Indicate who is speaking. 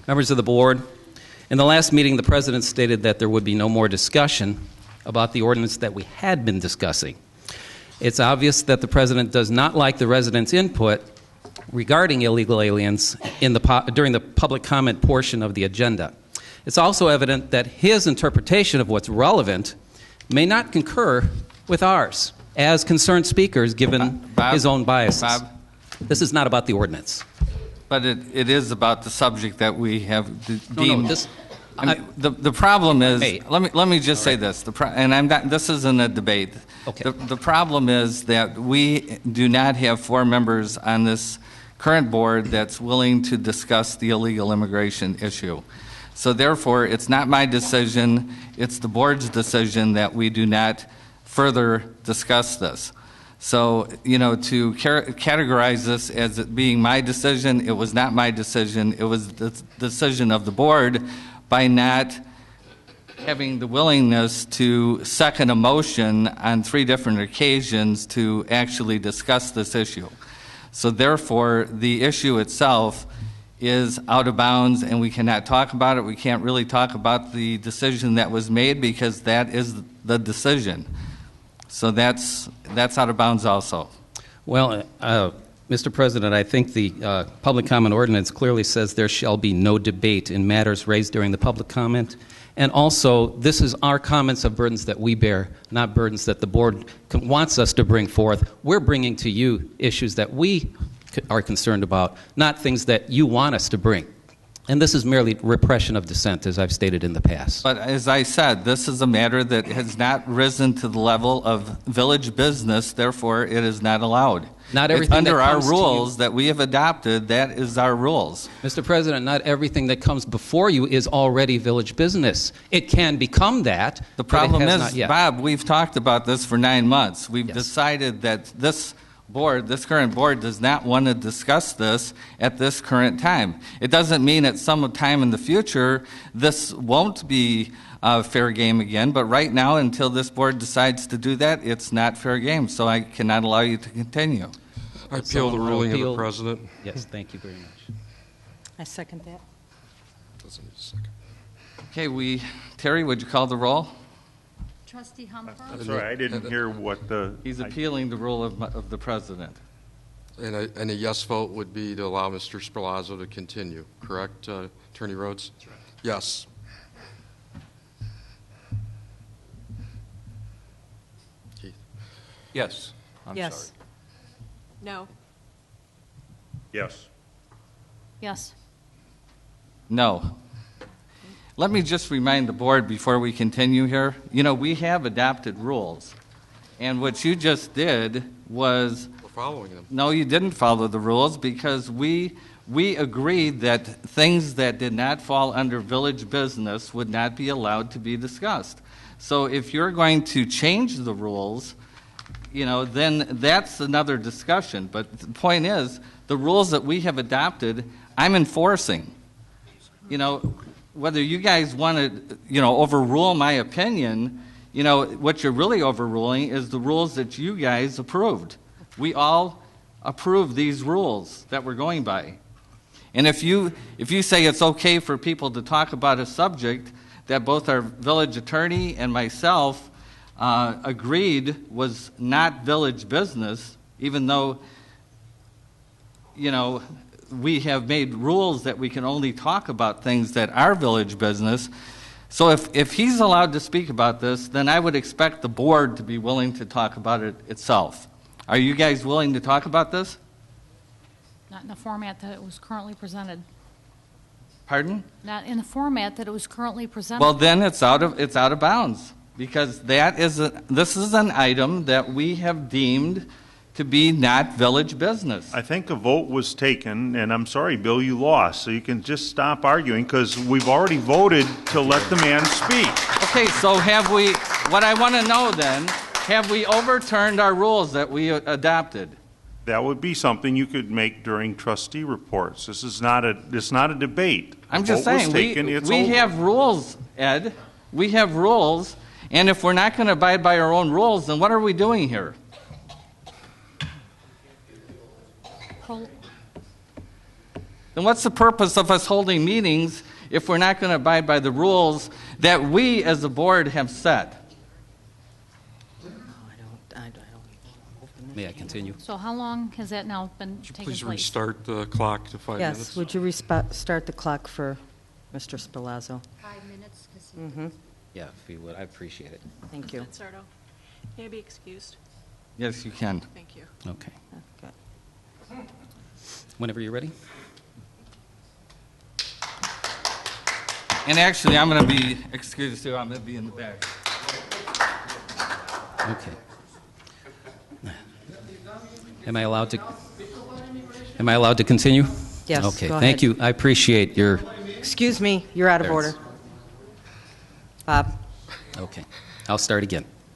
Speaker 1: Members of the board, in the last meeting, the President stated that there would be no more discussion about the ordinance that we had been discussing. It's obvious that the President does not like the residents' input regarding illegal aliens during the public comment portion of the agenda. It's also evident that his interpretation of what's relevant may not concur with ours as concerned speakers, given his own biases.
Speaker 2: Bob?
Speaker 1: This is not about the ordinance.
Speaker 2: But it is about the subject that we have deemed.
Speaker 1: No, this,
Speaker 2: the problem is,
Speaker 1: Hey.
Speaker 2: let me just say this, and I'm not, this isn't a debate.
Speaker 1: Okay.
Speaker 2: The problem is that we do not have 4 members on this current board that's willing to discuss the illegal immigration issue. So therefore, it's not my decision, it's the board's decision that we do not further discuss this. So, you know, to categorize this as it being my decision, it was not my decision, it was the decision of the board by not having the willingness to second a motion on 3 different occasions to actually discuss this issue. So therefore, the issue itself is out of bounds and we cannot talk about it. We can't really talk about the decision that was made because that is the decision. So that's out of bounds also.
Speaker 1: Well, Mr. President, I think the public comment ordinance clearly says there shall be no debate in matters raised during the public comment. And also, this is our comments of burdens that we bear, not burdens that the board wants us to bring forth. We're bringing to you issues that we are concerned about, not things that you want us to bring. And this is merely repression of dissent, as I've stated in the past.
Speaker 2: But as I said, this is a matter that has not risen to the level of village business, therefore it is not allowed.
Speaker 1: Not everything
Speaker 2: it's under
Speaker 1: that
Speaker 2: our
Speaker 1: comes
Speaker 2: rules that we have adopted, that is our rules.
Speaker 1: Mr. President, not everything that comes before you is already village business. It can become that.
Speaker 2: The problem
Speaker 1: but it has
Speaker 2: is,
Speaker 1: not yet.
Speaker 2: Bob, we've talked about this for 9 months. We've
Speaker 1: Yes.
Speaker 2: decided that this board, this current board, does not want to discuss this at this current time. It doesn't mean at some time in the future this won't be fair game again, but right now, until this board decides to do that, it's not fair game, so I cannot allow you to continue.
Speaker 3: I appeal the ruling of the President.
Speaker 1: Yes, thank you very much.
Speaker 4: I second that.
Speaker 3: Doesn't need a second.
Speaker 2: Okay, Terry, would you call the roll?
Speaker 5: Trustee Humper?
Speaker 6: I'm sorry, I didn't hear what the...
Speaker 2: He's appealing the rule of the President.
Speaker 3: And a yes vote would be to allow Mr. Sperlazzo to continue, correct, Attorney Rhodes? That's right. Yes. Keith?
Speaker 6: Yes.
Speaker 4: Yes.
Speaker 6: Sorry.
Speaker 5: No.
Speaker 6: Yes.
Speaker 5: Yes.
Speaker 2: No. Let me just remind the board before we continue here, you know, we have adopted rules. And what you just did was...
Speaker 3: We're following them.
Speaker 2: No, you didn't follow the rules because we agreed that things that did not fall under village business would not be allowed to be discussed. So if you're going to change the rules, you know, then that's another discussion. But the point is, the rules that we have adopted, I'm enforcing. You know, whether you guys want to, you know, overrule my opinion, you know, what you're really overruling is the rules that you guys approved. We all approved these rules that we're going by. And if you say it's okay for people to talk about a subject that both our village attorney and myself agreed was not village business, even though, you know, we have made rules that we can only talk about things that are village business. So if he's allowed to speak about this, then I would expect the board to be willing to talk about it itself. Are you guys willing to talk about this?
Speaker 5: Not in the format that it was currently presented.
Speaker 2: Pardon?
Speaker 5: Not in the format that it was currently presented.
Speaker 2: Well, then it's out of bounds because this is an item that we have deemed to be not village business.
Speaker 6: I think a vote was taken, and I'm sorry, Bill, you lost, so you can just stop arguing because we've already voted to let the man speak.
Speaker 2: Okay, so what I want to know then, have we overturned our rules that we adopted?
Speaker 6: That would be something you could make during trustee reports. This is not a debate.
Speaker 2: I'm just saying, we have rules, Ed. We have rules, and if we're not going to abide by our own rules, then what are we doing here? then what's the purpose of us holding meetings if we're not going to abide by the rules that we as a board have set?
Speaker 1: May I continue?
Speaker 5: So how long has that now been taking
Speaker 3: Please
Speaker 5: place?
Speaker 3: restart the clock to 5 minutes.
Speaker 4: Yes, would you start the clock for Mr. Sperlazzo?
Speaker 7: 5 minutes, because
Speaker 1: Yeah, if you would, I appreciate it.
Speaker 4: Thank you.
Speaker 8: President Sarto, may I be excused?
Speaker 2: Yes, you can.
Speaker 8: Thank you.
Speaker 1: Okay.
Speaker 4: Okay.
Speaker 1: Whenever you're ready.
Speaker 2: And actually, I'm going to be excused too. I'm going to be in the back.
Speaker 1: Okay. Am I allowed to continue?
Speaker 4: Yes,
Speaker 1: Okay,
Speaker 4: go
Speaker 1: thank
Speaker 4: ahead.
Speaker 1: you. I appreciate your,
Speaker 4: Excuse me, you're out of
Speaker 1: There it
Speaker 4: order.
Speaker 1: is.
Speaker 4: Bob?
Speaker 1: okay. I'll start again.